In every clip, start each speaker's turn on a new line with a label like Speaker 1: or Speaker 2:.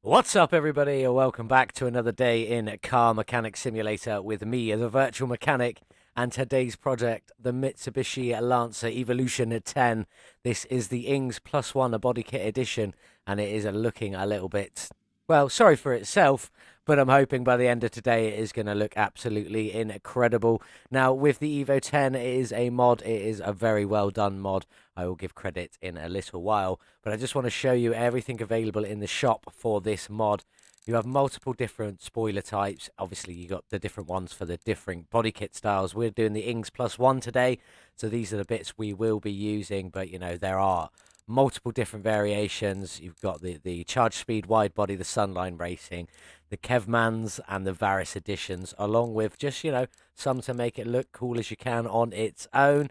Speaker 1: What's up, everybody, and welcome back to another day in Car Mechanic Simulator with me, the virtual mechanic, and today's project, the Mitsubishi Lancer Evolution 10. This is the Ings Plus One Body Kit Edition, and it is looking a little bit, well, sorry for itself, but I'm hoping by the end of today it is going to look absolutely incredible. Now, with the Evo 10, it is a mod. It is a very well done mod. I will give credit in a little while, but I just want to show you everything available in the shop for this mod. You have multiple different spoiler types. Obviously, you got the different ones for the different body kit styles. We're doing the Ings Plus One today, so these are the bits we will be using, but you know, there are multiple different variations. You've got the Charge Speed Wide Body, the Sunline Racing, the Kevmans, and the Varis editions, along with just, you know, some to make it look cool as you can on its own.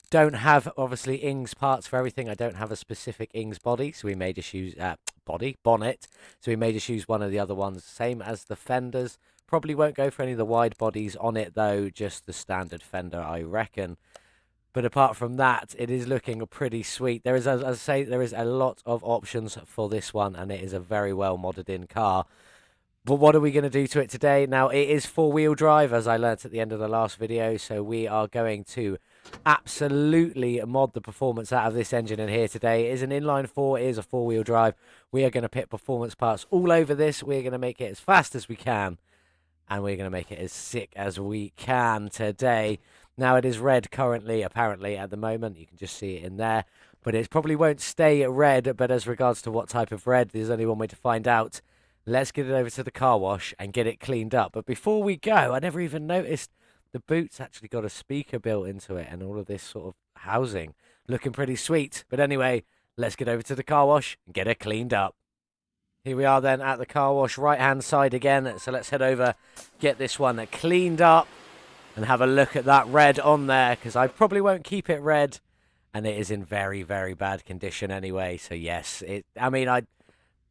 Speaker 1: Don't have, obviously, Ings parts for everything. I don't have a specific Ings body, so we may just use bonnet. So we may just use one of the other ones, same as the fenders. Probably won't go for any of the wide bodies on it, though, just the standard fender, I reckon. But apart from that, it is looking pretty sweet. There is, as I say, there is a lot of options for this one, and it is a very well modded in car. But what are we going to do to it today? Now, it is four-wheel drive, as I learnt at the end of the last video, so we are going to absolutely mod the performance out of this engine in here today. It is an inline four, it is a four-wheel drive. We are going to put performance parts all over this. We're going to make it as fast as we can, and we're going to make it as sick as we can today. Now, it is red currently, apparently, at the moment. You can just see it in there, but it probably won't stay red. But as regards to what type of red, there's only one way to find out. Let's get it over to the car wash and get it cleaned up. But before we go, I never even noticed the boot's actually got a speaker built into it and all of this sort of housing. Looking pretty sweet. But anyway, let's get over to the car wash and get it cleaned up. Here we are then at the car wash, right-hand side again. So let's head over, get this one cleaned up and have a look at that red on there, because I probably won't keep it red. And it is in very, very bad condition anyway. So yes,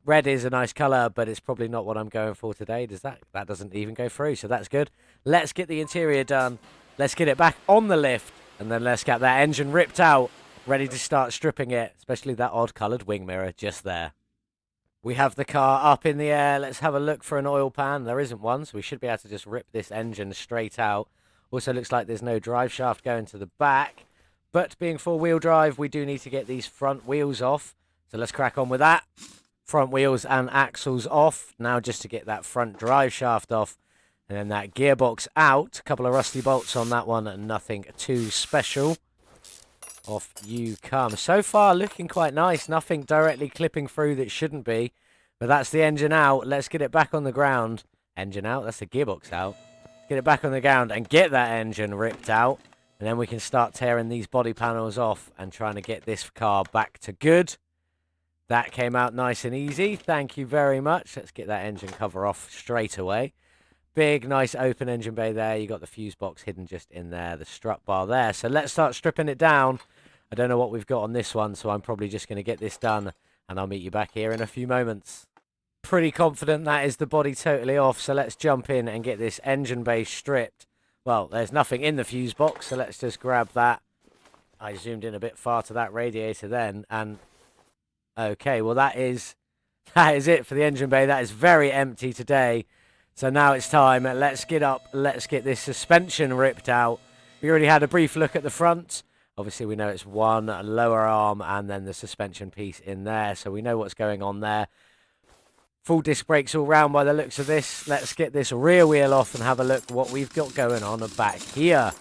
Speaker 1: red is a nice colour, but it's probably not what I'm going for today. That doesn't even go through, so that's good. Let's get the interior done. Let's get it back on the lift, and then let's get that engine ripped out, ready to start stripping it, especially that odd-coloured wing mirror just there. We have the car up in the air. Let's have a look for an oil pan. There isn't one, so we should be able to just rip this engine straight out. Also looks like there's no drive shaft going to the back, but being four-wheel drive, we do need to get these front wheels off, so let's crack on with that. Front wheels and axles off. Now just to get that front drive shaft off. And then that gearbox out. A couple of rusty bolts on that one. And nothing too special. Off you come. So far looking quite nice. Nothing directly clipping through that shouldn't be. But that's the engine out. Let's get it back on the ground. Engine out. That's the gearbox out. Let's get it back on the ground and get that engine ripped out. And then we can start tearing these body panels off and trying to get this car back to good. That came out nice and easy. Thank you very much. Let's get that engine cover off straight away. Big, nice open engine bay there. You got the fuse box hidden just in there, the strut bar there. So let's start stripping it down. I don't know what we've got on this one, so I'm probably just going to get this done, and I'll meet you back here in a few moments. Pretty confident that is the body totally off, so let's jump in and get this engine bay stripped. Well, there's nothing in the fuse box, so let's just grab that. I zoomed in a bit far to that radiator then, and okay, well that is it for the engine bay. That is very empty today. So now it's time. Let's get up. Let's get this suspension ripped out. We already had a brief look at the front. Obviously, we know it's one lower arm and then the suspension piece in there. So we know what's going on there. Full disc brakes all round by the looks of this. Let's get this rear wheel off and have a look what we've got going on back here.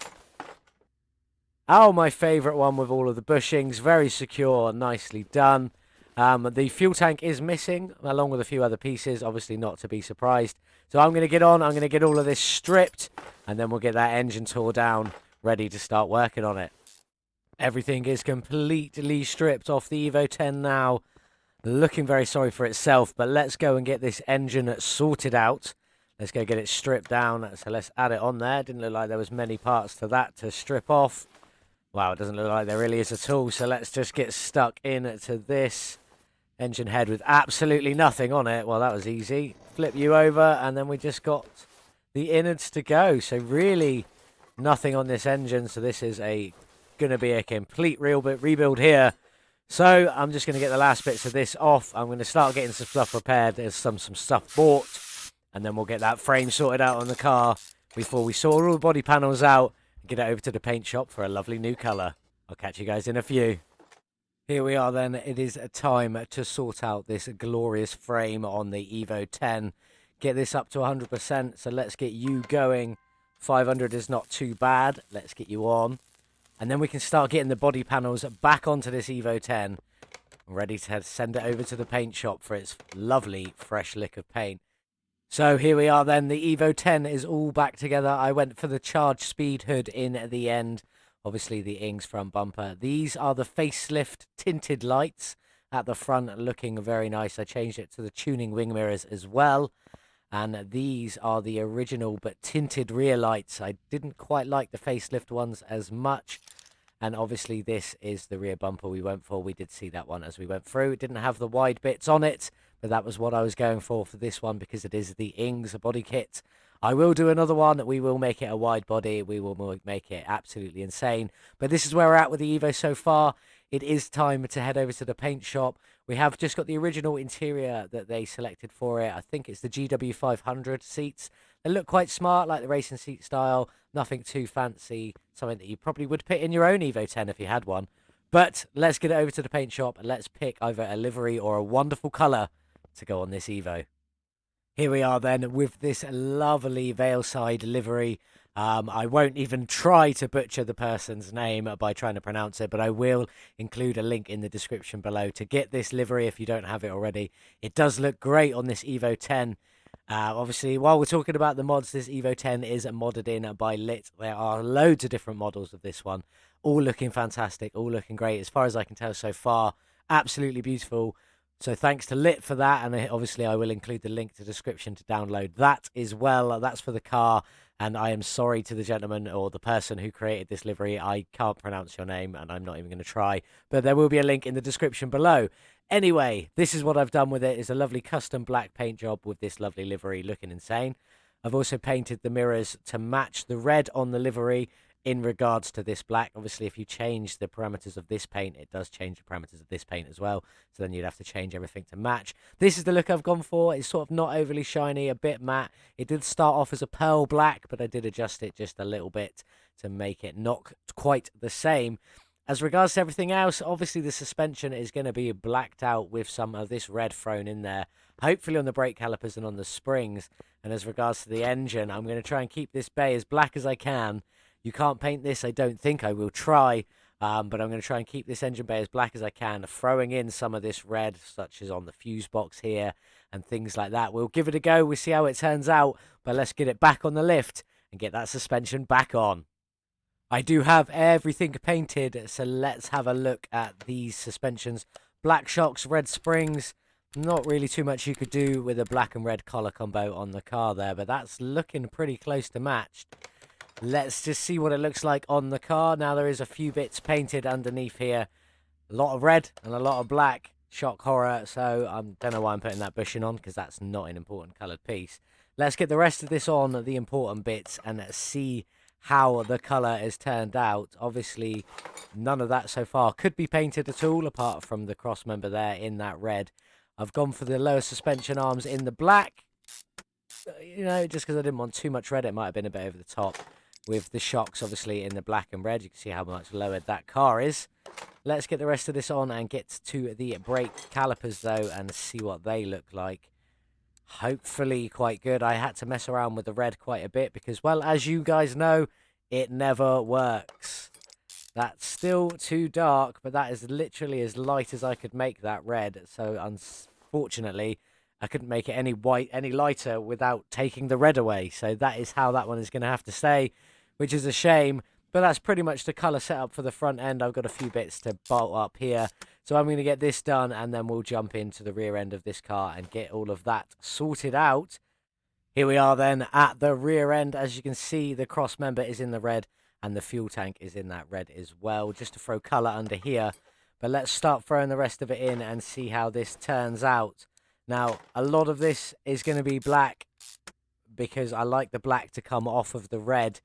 Speaker 1: Oh, my favourite one with all of the bushings. Very secure, nicely done. The fuel tank is missing, along with a few other pieces, obviously not to be surprised. So I'm going to get on, I'm going to get all of this stripped, and then we'll get that engine tore down, ready to start working on it. Everything is completely stripped off the Evo 10 now. Looking very sorry for itself, but let's go and get this engine sorted out. Let's go get it stripped down, so let's add it on there. Didn't look like there was many parts to that to strip off. Wow, it doesn't look like there really is at all, so let's just get stuck into this. Engine head with absolutely nothing on it. Well, that was easy. Flip you over, and then we just got the innards to go. So really nothing on this engine. So this is going to be a complete rebuild here. So I'm just going to get the last bits of this off. I'm going to start getting some stuff repaired. There's some stuff bought, and then we'll get that frame sorted out on the car before we sort all the body panels out and get it over to the paint shop for a lovely new colour. I'll catch you guys in a few. Here we are then. It is time to sort out this glorious frame on the Evo 10. Get this up to 100%, so let's get you going. 500 is not too bad. Let's get you on. And then we can start getting the body panels back onto this Evo 10. Ready to send it over to the paint shop for its lovely fresh lick of paint. So here we are then. The Evo 10 is all back together. I went for the charge speed hood in the end. Obviously the Ings front bumper. These are the facelift tinted lights at the front, looking very nice. I changed it to the tuning wing mirrors as well. And these are the original but tinted rear lights. I didn't quite like the facelift ones as much. And obviously this is the rear bumper we went for. We did see that one as we went through. It didn't have the wide bits on it, but that was what I was going for this one because it is the Ings body kit. I will do another one. We will make it a wide body. We will make it absolutely insane. But this is where we're at with the Evo so far. It is time to head over to the paint shop. We have just got the original interior that they selected for it. I think it's the GW500 seats. They look quite smart, like the racing seat style. Nothing too fancy. Something that you probably would put in your own Evo 10 if you had one. But let's get it over to the paint shop and let's pick either a livery or a wonderful colour to go on this Evo. Here we are then with this lovely Veilside livery. I won't even try to butcher the person's name by trying to pronounce it, but I will include a link in the description below to get this livery if you don't have it already. It does look great on this Evo 10. Obviously, while we're talking about the mods, this Evo 10 is modded in by Lit. There are loads of different models of this one, all looking fantastic, all looking great as far as I can tell so far. Absolutely beautiful. So thanks to Lit for that, and obviously I will include the link to the description to download that as well. That's for the car, and I am sorry to the gentleman or the person who created this livery. I can't pronounce your name, and I'm not even going to try, but there will be a link in the description below. Anyway, this is what I've done with it. It's a lovely custom black paint job with this lovely livery looking insane. I've also painted the mirrors to match the red on the livery in regards to this black. Obviously, if you change the parameters of this paint, it does change the parameters of this paint as well. So then you'd have to change everything to match. This is the look I've gone for. It's sort of not overly shiny, a bit matte. It did start off as a pearl black, but I did adjust it just a little bit to make it not quite the same. As regards to everything else, obviously the suspension is going to be blacked out with some of this red thrown in there, hopefully on the brake calipers and on the springs. And as regards to the engine, I'm going to try and keep this bay as black as I can. You can't paint this. I don't think I will try, but I'm going to try and keep this engine bay as black as I can, throwing in some of this red, such as on the fuse box here and things like that. We'll give it a go. We'll see how it turns out, but let's get it back on the lift and get that suspension back on. I do have everything painted, so let's have a look at these suspensions. Black shocks, red springs. Not really too much you could do with a black and red collar combo on the car there, but that's looking pretty close to matched. Let's just see what it looks like on the car. Now there is a few bits painted underneath here. A lot of red and a lot of black. Shock horror. So I don't know why I'm putting that bushing on, because that's not an important coloured piece. Let's get the rest of this on, the important bits, and see how the colour is turned out. Obviously, none of that so far could be painted at all, apart from the cross member there in that red. I've gone for the lower suspension arms in the black. You know, just because I didn't want too much red, it might have been a bit over the top. With the shocks, obviously, in the black and red. You can see how much lowered that car is. Let's get the rest of this on and get to the brake calipers, though, and see what they look like. Hopefully quite good. I had to mess around with the red quite a bit because, well, as you guys know, it never works. That's still too dark, but that is literally as light as I could make that red. So, unfortunately, I couldn't make it any lighter without taking the red away. So that is how that one is going to have to stay, which is a shame. But that's pretty much the colour setup for the front end. I've got a few bits to bolt up here. So I'm going to get this done, and then we'll jump into the rear end of this car and get all of that sorted out. Here we are then at the rear end. As you can see, the cross member is in the red, and the fuel tank is in that red as well, just to throw colour under here. But let's start throwing the rest of it in and see how this turns out. Now, a lot of this is going to be black because I like the black to come off of the red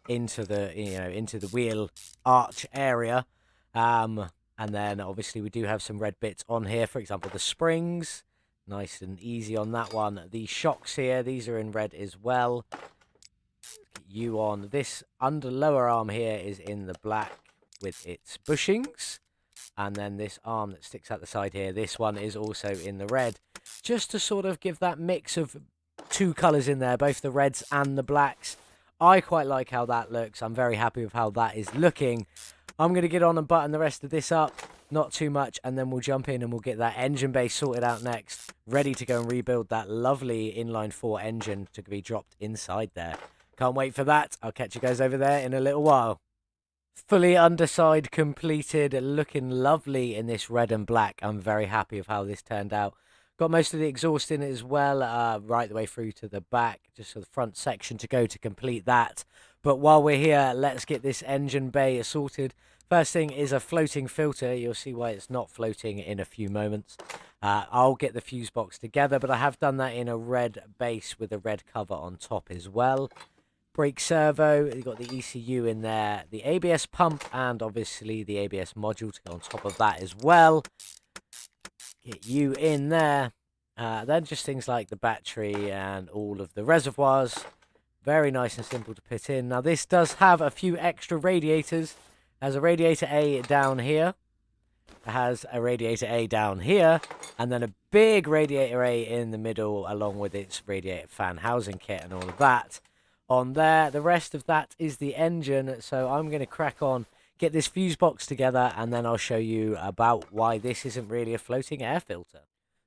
Speaker 1: into the, into the wheel arch area. And And then obviously we do have some red bits on here. For example, the springs, nice and easy on that one. The shocks here, these are in red as well. Get you on. This under lower arm here is in the black with its bushings. And then this arm that sticks out the side here, this one is also in the red. Just to sort of give that mix of two colours in there, both the reds and the blacks. I quite like how that looks. I'm very happy with how that is looking. I'm going to get on and button the rest of this up. Not too much. And then we'll jump in and we'll get that engine bay sorted out next. Ready to go and rebuild that lovely inline 4 engine to be dropped inside there. Can't wait for that. I'll catch you guys over there in a little while. Fully underside completed, looking lovely in this red and black. I'm very happy with how this turned out. Got most of the exhaust in it as well, right the way through to the back, just for the front section to go to complete that. But while we're here, let's get this engine bay sorted. First thing is a floating filter. You'll see why it's not floating in a few moments. I'll get the fuse box together, but I have done that in a red base with a red cover on top as well. Brake servo, you've got the ECU in there, the ABS pump, and obviously the ABS module to go on top of that as well. Get you in there. Then just things like the battery and all of the reservoirs. Very nice and simple to put in. Now this does have a few extra radiators. It has a radiator A down here. It has a radiator A down here. And then a big radiator A in the middle along with its radiator fan housing kit and all of that. On there, the rest of that is the engine, so I'm going to crack on, get this fuse box together, and then I'll show you about why this isn't really a floating air filter.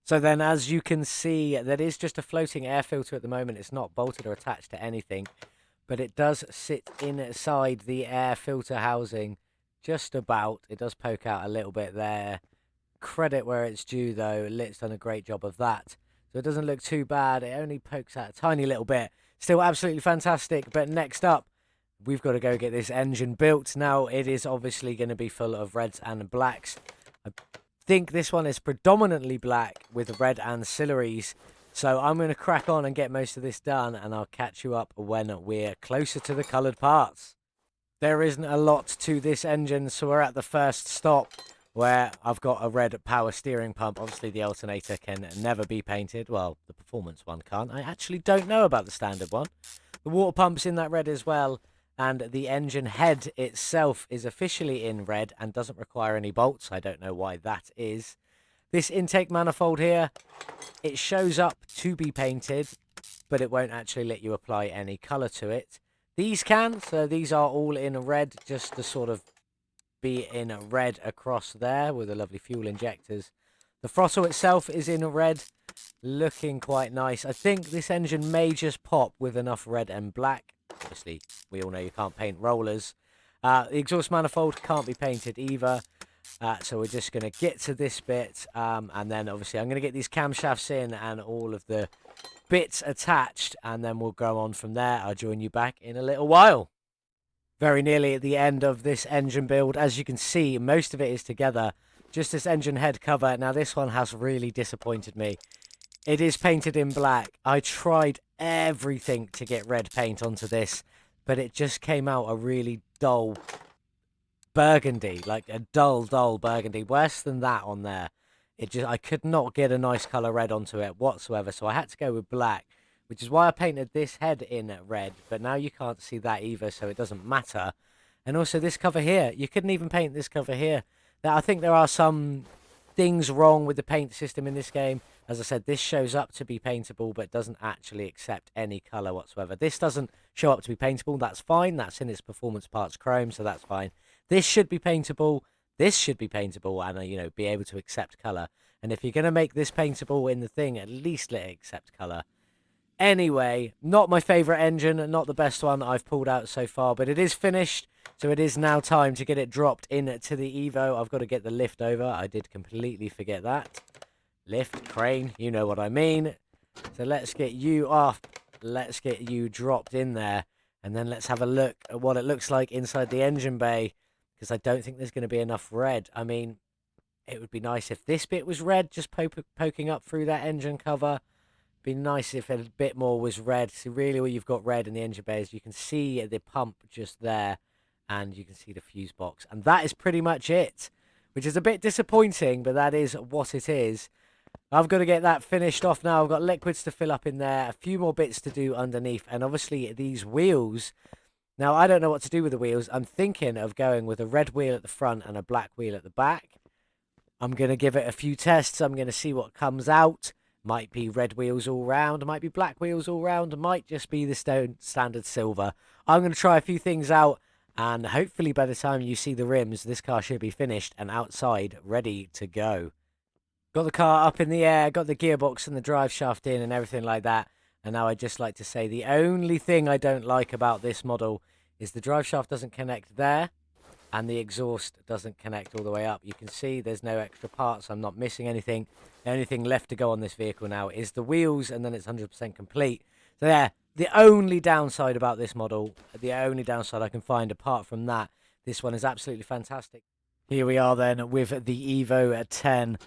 Speaker 1: So then, as you can see, that is just a floating air filter at the moment. It's not bolted or attached to anything, but it does sit inside the air filter housing just about. It does poke out a little bit there. Credit where it's due, though. Lit's done a great job of that. So it doesn't look too bad. It only pokes out a tiny little bit. Still absolutely fantastic. But next up, we've got to go get this engine built. Now, it is obviously going to be full of reds and blacks. I think this one is predominantly black with red ancillaries. So I'm going to crack on and get most of this done. And I'll catch you up when we're closer to the coloured parts. There isn't a lot to this engine. So we're at the first stop, where I've got a red power steering pump. Obviously, the alternator can never be painted. Well, the performance one can't. I actually don't know about the standard one. The water pump's in that red as well. And the engine head itself is officially in red and doesn't require any bolts. I don't know why that is. This intake manifold here, it shows up to be painted, but it won't actually let you apply any colour to it. These can, so these are all in red, just to sort of be in red across there with the lovely fuel injectors. The throttle itself is in red, looking quite nice. I think this engine may just pop with enough red and black. Obviously, we all know you can't paint rollers. The exhaust manifold can't be painted either. So we're just going to get to this bit. And then obviously I'm going to get these camshafts in and all of the bits attached. And then we'll go on from there. I'll join you back in a little while. Very nearly at the end of this engine build. As you can see, most of it is together. Just this engine head cover. Now, this one has really disappointed me. It is painted in black. I tried everything to get red paint onto this, but it just came out a really dull burgundy, like a dull burgundy. Worse than that on there. I could not get a nice color red onto it whatsoever, so I had to go with black, which is why I painted this head in red, but now you can't see that either, so it doesn't matter. And also this cover here, you couldn't even paint this cover here. Now, I think there are some things wrong with the paint system in this game. As I said, this shows up to be paintable, but doesn't actually accept any color whatsoever. This doesn't show up to be paintable. That's fine. That's in its performance parts chrome, so that's fine. This should be paintable. This should be paintable and, you know, be able to accept color. And if you're going to make this paintable in the thing, at least let it accept color. Anyway, not my favorite engine, not the best one I've pulled out so far, but it is finished. So it is now time to get it dropped into the Evo. I've got to get the lift over. I did completely forget that. Lift, crane, you know what I mean. So let's get you off. Let's get you dropped in there. And then let's have a look at what it looks like inside the engine bay. Because I don't think there's going to be enough red. I mean, it would be nice if this bit was red, just poking up through that engine cover. Be nice if a bit more was red. So really where you've got red in the engine bay is you can see the pump just there. And you can see the fuse box. And that is pretty much it. which is a bit disappointing, but that is what it is. I've got to get that finished off now. I've got liquids to fill up in there, a few more bits to do underneath, and obviously these wheels. Now, I don't know what to do with the wheels. I'm thinking of going with a red wheel at the front and a black wheel at the back. I'm going to give it a few tests. I'm going to see what comes out. Might be red wheels all round, might be black wheels all round, might just be the standard silver. I'm going to try a few things out, and hopefully by the time you see the rims, this car should be finished and outside, ready to go. Got the car up in the air, got the gearbox and the drive shaft in and everything like that. And now I'd just like to say the only thing I don't like about this model is the drive shaft doesn't connect there and the exhaust doesn't connect all the way up. You can see there's no extra parts. I'm not missing anything. The only thing left to go on this vehicle now is the wheels, and then it's 100% complete. So yeah, the only downside about this model, the only downside I can find apart from that, this one is absolutely fantastic. Here we are then with the Evo 10.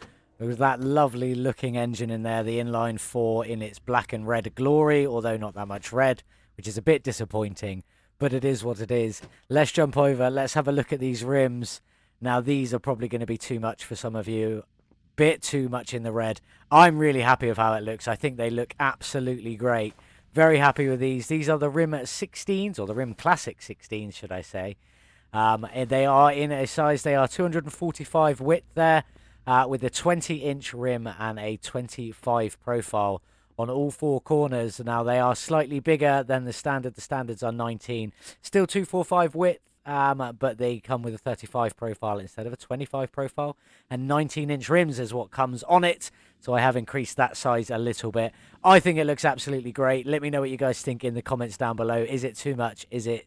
Speaker 1: With that lovely looking engine in there, the inline 4 in its black and red glory, although not that much red, which is a bit disappointing, but it is what it is. Let's jump over, let's have a look at these rims. Now these are probably going to be too much for some of you, bit too much in the red. I'm really happy with how it looks. I think they look absolutely great. Very happy with these. These are the Rim 16s, or the Rim Classic 16s, should I say. They are in a size, they are 245 width there. With a 20-inch rim and a 25 profile on all four corners. Now, they are slightly bigger than the standard. The standards are 19. Still 245 width, but they come with a 35 profile instead of a 25 profile. And 19-inch rims is what comes on it. So I have increased that size a little bit. I think it looks absolutely great. Let me know what you guys think in the comments down below. Is it too much? Is it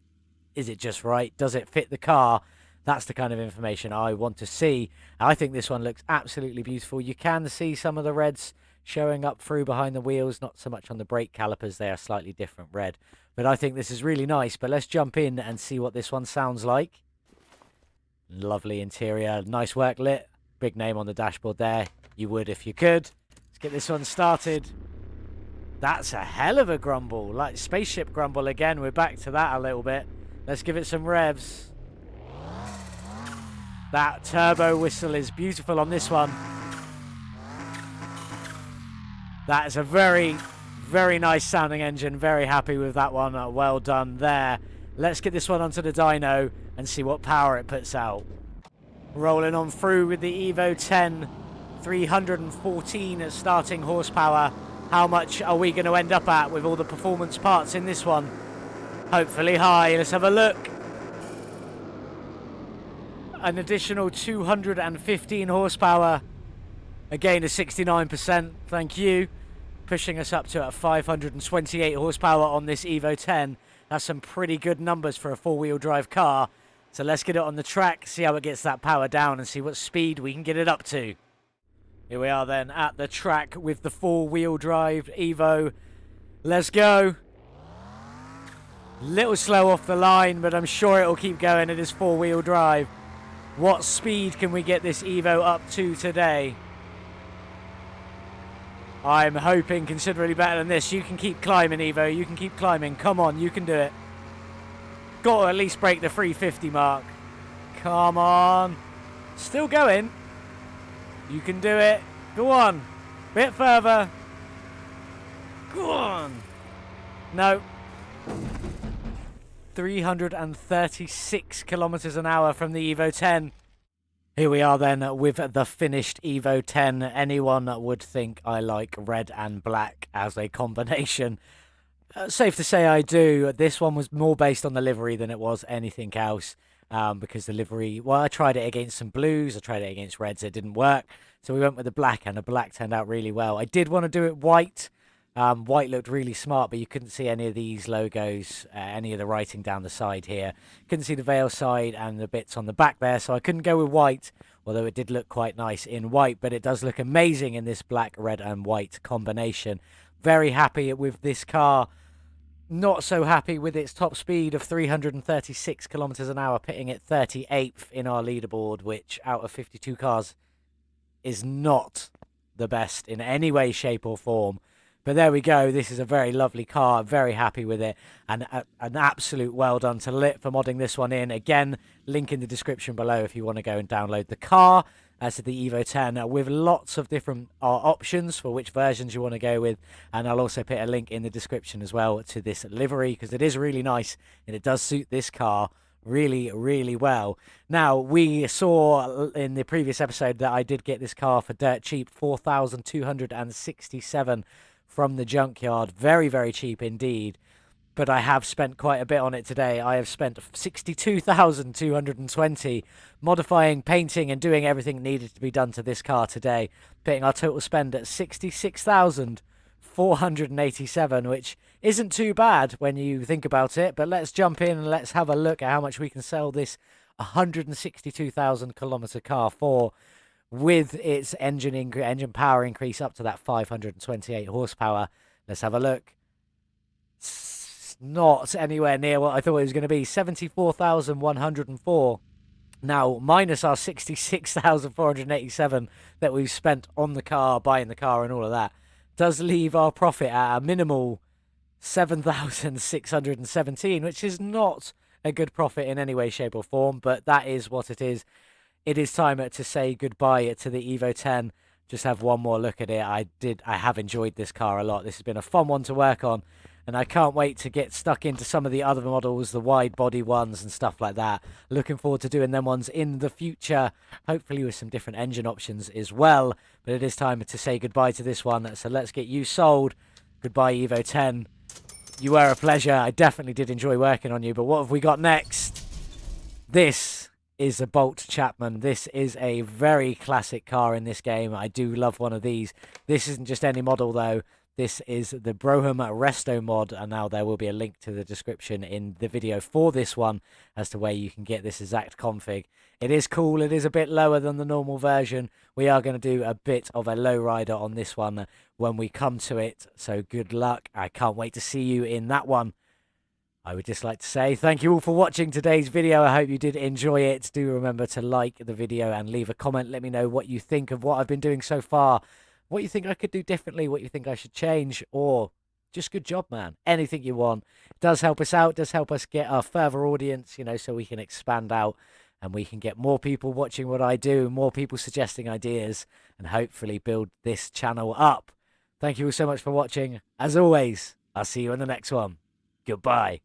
Speaker 1: just right? Does it fit the car? That's the kind of information I want to see. I think this one looks absolutely beautiful. You can see some of the reds showing up through behind the wheels, not so much on the brake calipers. They are slightly different red. But I think this is really nice. But let's jump in and see what this one sounds like. Lovely interior. Nice work lit. Big name on the dashboard there. You would if you could. Let's get this one started. That's a hell of a grumble. Like spaceship grumble again. We're back to that a little bit. Let's give it some revs. That turbo whistle is beautiful on this one. That is a very, very nice sounding engine. Very happy with that one. Well done there. Let's get this one onto the dyno and see what power it puts out. Rolling on through with the Evo 10. 314 starting horsepower. How much are we going to end up at with all the performance parts in this one? Hopefully high. Let's have a look. An additional 215 horsepower. Again, a 69%. Thank you. Pushing us up to 528 horsepower on this Evo 10. That's some pretty good numbers for a four-wheel drive car. So let's get it on the track, see how it gets that power down, and see what speed we can get it up to. Here we are then at the track with the four-wheel drive Evo. Let's go. Little slow off the line, but I'm sure it'll keep going. It is four-wheel drive. What speed can we get this Evo up to today? I'm hoping considerably better than this. You can keep climbing, Evo. You can keep climbing. Come on, you can do it. Got to at least break the 350 mark. Come on. Still going. You can do it. Go on. Bit further. Go on. No. 336 kilometers an hour from the Evo 10. Here we are then with the finished Evo 10. Anyone would think I like red and black as a combination. Safe to say I do. This one was more based on the livery than it was anything else. Because the livery, well, I tried it against some blues. I tried it against reds. It didn't work. So we went with the black, and the black turned out really well. I did want to do it white. White looked really smart, but you couldn't see any of these logos, any of the writing down the side here. Couldn't see the veil side and the bits on the back there, so I couldn't go with white, although it did look quite nice in white, but it does look amazing in this black, red, and white combination. Very happy with this car. Not so happy with its top speed of 336 kilometers an hour, pitting it 38th in our leaderboard, which out of 52 cars is not the best in any way, shape, or form. But there we go. This is a very lovely car. Very happy with it. And an absolute well done to Lit for modding this one in. Again, link in the description below if you want to go and download the car. As to the Evo 10 with lots of different options for which versions you want to go with. And I'll also put a link in the description as well to this livery, because it is really nice and it does suit this car really, really well. Now, we saw in the previous episode that I did get this car for dirt cheap, 4,267 from the junkyard. Very, very cheap indeed. But I have spent quite a bit on it today. I have spent 62,220 modifying, painting, and doing everything needed to be done to this car today, putting our total spend at 66,487, which isn't too bad when you think about it. But let's jump in and let's have a look at how much we can sell this 162,000 kilometer car for, with its engine power increase up to that 528 horsepower. Let's have a look. Not anywhere near what I thought it was going to be. 74,104. Now, minus our 66,487 that we've spent on the car, buying the car and all of that, does leave our profit at a minimal 7,617, which is not a good profit in any way, shape or form, but that is what it is. It is time to say goodbye to the Evo 10. Just have one more look at it. I have enjoyed this car a lot. This has been a fun one to work on, and I can't wait to get stuck into some of the other models, the wide body ones and stuff like that. Looking forward to doing them ones in the future, hopefully with some different engine options as well. But it is time to say goodbye to this one, so let's get you sold. Goodbye, Evo 10. You were a pleasure. I definitely did enjoy working on you, but what have we got next? This is a Bolt Chapman. This is a very classic car in this game. I do love one of these. This isn't just any model though. This is the Broham Resto mod, and now there will be a link to the description in the video for this one as to where you can get this exact config. It is cool. It is a bit lower than the normal version. We are going to do a bit of a lowrider on this one when we come to it, so good luck. I can't wait to see you in that one. I would just like to say thank you all for watching today's video. I hope you did enjoy it. Do remember to like the video and leave a comment. Let me know what you think of what I've been doing so far, what you think I could do differently, what you think I should change, or just good job, man. Anything you want. It does help us out, does help us get a further audience, you know, so we can expand out and we can get more people watching what I do, more people suggesting ideas, and hopefully build this channel up. Thank you all so much for watching. As always, I'll see you in the next one. Goodbye.